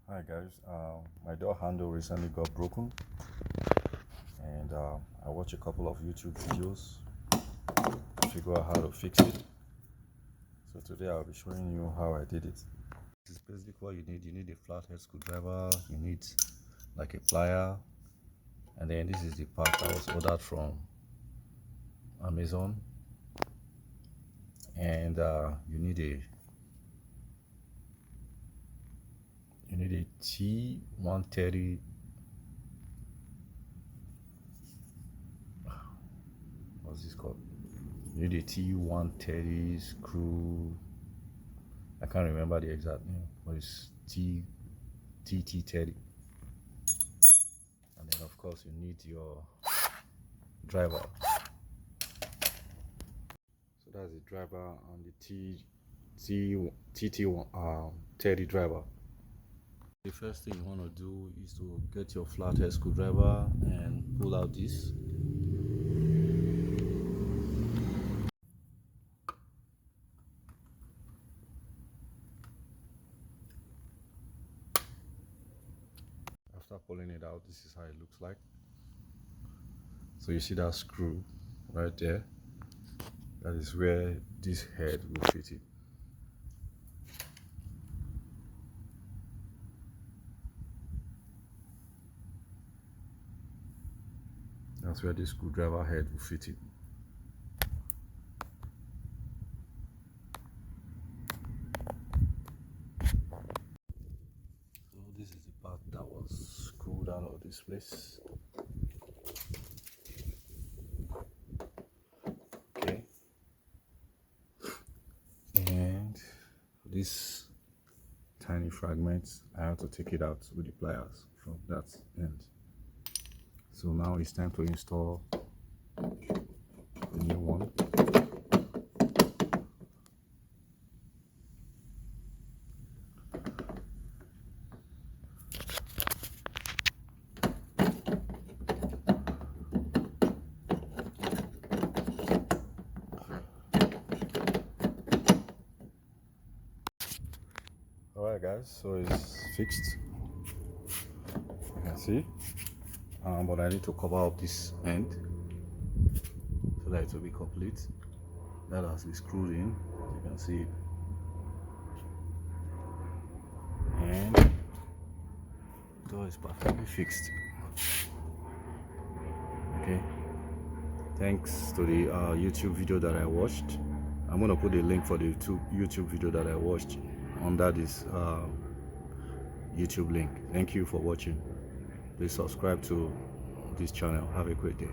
Hi guys, my door handle recently got broken, and I watched a couple of YouTube videos to figure out how to fix it. So today I'll be showing you how I did it. This is basically what you need. You need a flathead screwdriver, you need like a plier, and then this is the part that was ordered from Amazon, and you need a T130. What's this called? You need a T130 screw. I can't remember the exact name, but it's TT30. And then of course you need your driver. So that's the driver on the TT30 driver. The first thing you want to do is to get your flathead screwdriver and pull out this. After pulling it out, this is how it looks like. So you see that screw right there? That is where this head will fit it. That's where the screwdriver head will fit it. So this is the part that was screwed out of this place. Okay. And this tiny fragment, I have to take it out with the pliers from that end. So now it's time to install the new one. Alright guys, so it's fixed. You can see. But I need to cover up this end so that it will be complete. That has been screwed in, you can see it. And the door is perfectly fixed. Okay, thanks to the YouTube video that I watched. I'm gonna put a link for the YouTube video that I watched under this YouTube link. Thank you for watching. Please subscribe to this channel. Have a great day.